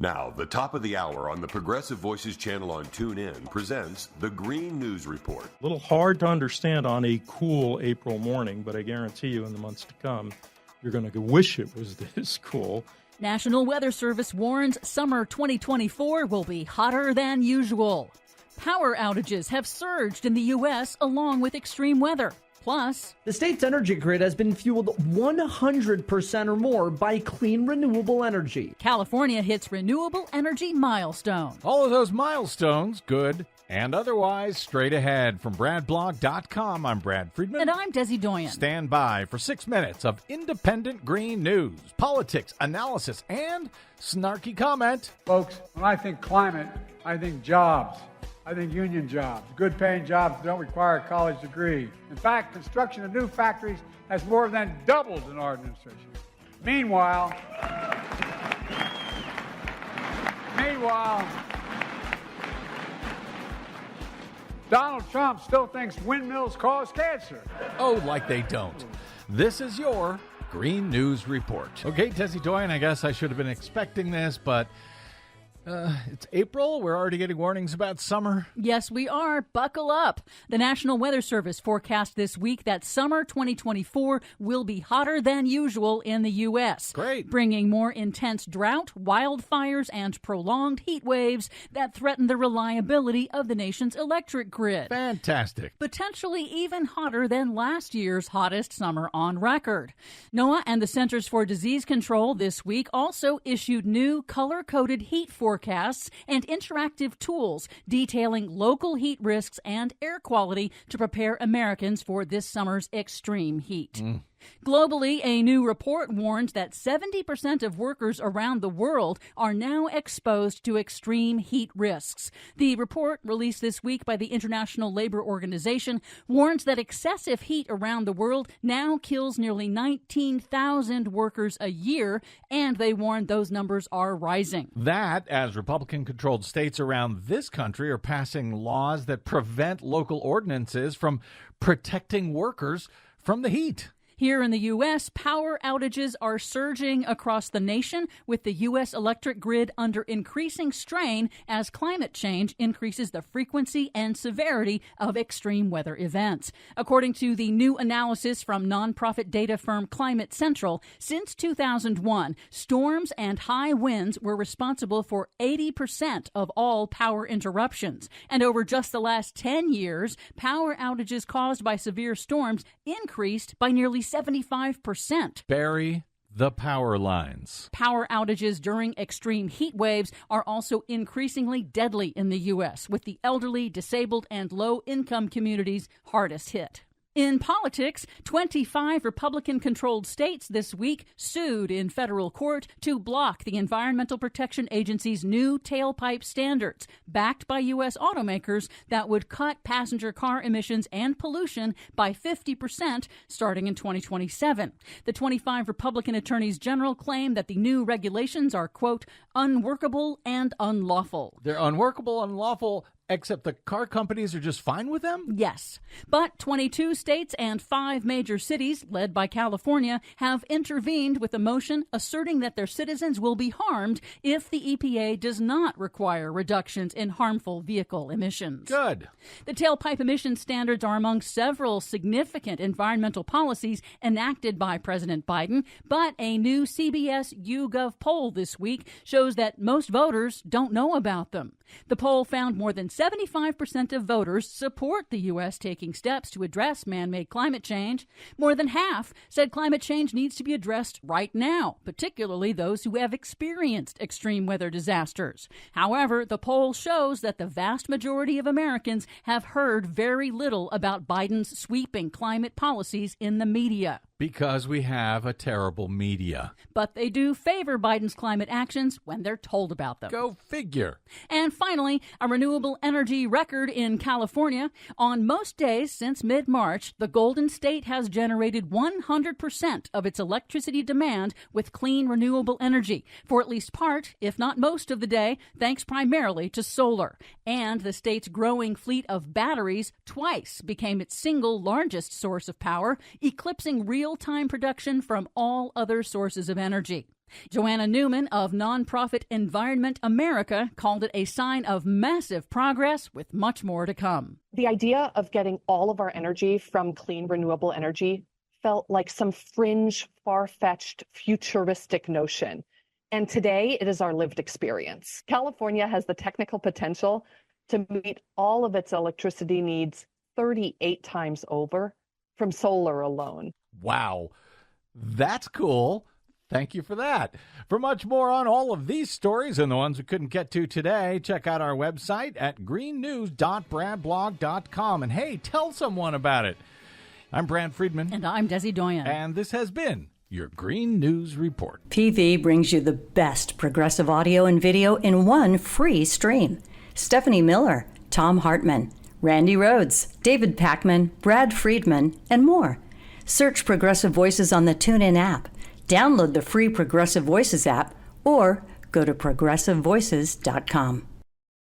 Now, the top of the hour on the Progressive Voices channel on TuneIn presents the Green News Report. A little hard to understand on a cool April morning, but I guarantee you in the months to come, you're going to wish it was this cool. National Weather Service warns summer 2024 will be hotter than usual. Power outages have surged in the U.S. along with extreme weather. Plus, the state's energy grid has been fueled 100% or more by clean, renewable energy. California hits renewable energy milestone. All of those milestones, good and otherwise, straight ahead. From BradBlog.com, I'm Brad Friedman. And I'm Desi Doyen. Stand by for 6 minutes of independent green news, politics, analysis, and snarky comment. Folks, when I think climate, I think jobs. I think union jobs, good-paying jobs that don't require a college degree. In fact, construction of new factories has more than doubled in our administration. Meanwhile, Donald Trump still thinks windmills cause cancer. Oh, like they don't. This is your Green News Report. Okay, Desi Doyen, I guess I should have been expecting this, but it's April. We're already getting warnings about summer. Yes, we are. Buckle up. The National Weather Service forecast this week that summer 2024 will be hotter than usual in the U.S. Great. Bringing more intense drought, wildfires, and prolonged heat waves that threaten the reliability of the nation's electric grid. Fantastic. Potentially even hotter than last year's hottest summer on record. NOAA and the Centers for Disease Control this week also issued new color-coded heat forecasts and interactive tools detailing local heat risks and air quality to prepare Americans for this summer's extreme heat. Globally, a new report warns that 70% of workers around the world are now exposed to extreme heat risks. The report, released this week by the International Labor Organization, warns that excessive heat around the world now kills nearly 19,000 workers a year, and they warn those numbers are rising. That, as Republican-controlled states around this country are passing laws that prevent local ordinances from protecting workers from the heat. Here in the U.S., power outages are surging across the nation, with the U.S. electric grid under increasing strain as climate change increases the frequency and severity of extreme weather events. According to the new analysis from nonprofit data firm Climate Central, since 2001, storms and high winds were responsible for 80% of all power interruptions. And over just the last 10 years, power outages caused by severe storms increased by nearly 75%. Bury the power lines. Power outages during extreme heat waves are also increasingly deadly in the U.S., with the elderly, disabled, and low-income communities hardest hit. In politics, 25 Republican-controlled states this week sued in federal court to block the Environmental Protection Agency's new tailpipe standards, backed by U.S. automakers, that would cut passenger car emissions and pollution by 50% starting in 2027. The 25 Republican attorneys general claim that the new regulations are, quote, unworkable and unlawful. They're unworkable, unlawful, except the car companies are just fine with them? Yes. But 22 states and 5 major cities, led by California, have intervened with a motion asserting that their citizens will be harmed if the EPA does not require reductions in harmful vehicle emissions. Good. The tailpipe emission standards are among several significant environmental policies enacted by President Biden, but a new CBS YouGov poll this week shows that most voters don't know about them. The poll found more than 75% of voters support the U.S. taking steps to address man-made climate change. More than half said climate change needs to be addressed right now, particularly those who have experienced extreme weather disasters. However, the poll shows that the vast majority of Americans have heard very little about Biden's sweeping climate policies in the media. Because we have a terrible media. But they do favor Biden's climate actions when they're told about them. Go figure. And finally, a renewable energy record in California. On most days since mid-March, the Golden State has generated 100% of its electricity demand with clean renewable energy for at least part, if not most of the day, thanks primarily to solar. And the state's growing fleet of batteries twice became its single largest source of power, eclipsing real-time production from all other sources of energy. Joanna Newman of nonprofit Environment America called it a sign of massive progress with much more to come. The idea of getting all of our energy from clean, renewable energy felt like some fringe, far-fetched, futuristic notion. And today, it is our lived experience. California has the technical potential to meet all of its electricity needs 38 times over from solar alone. Wow, that's cool. Thank you for that. For much more on all of these stories and the ones we couldn't get to today, check out our website at greennews.bradblog.com. And hey, tell someone about it. I'm Brad Friedman. And I'm Desi Doyen. And this has been your Green News Report. PV brings you the best progressive audio and video in one free stream. Stephanie Miller, Tom Hartman, Randy Rhodes, David Packman, Brad Friedman, and more. Search Progressive Voices on the TuneIn app. Download the free Progressive Voices app or go to progressivevoices.com.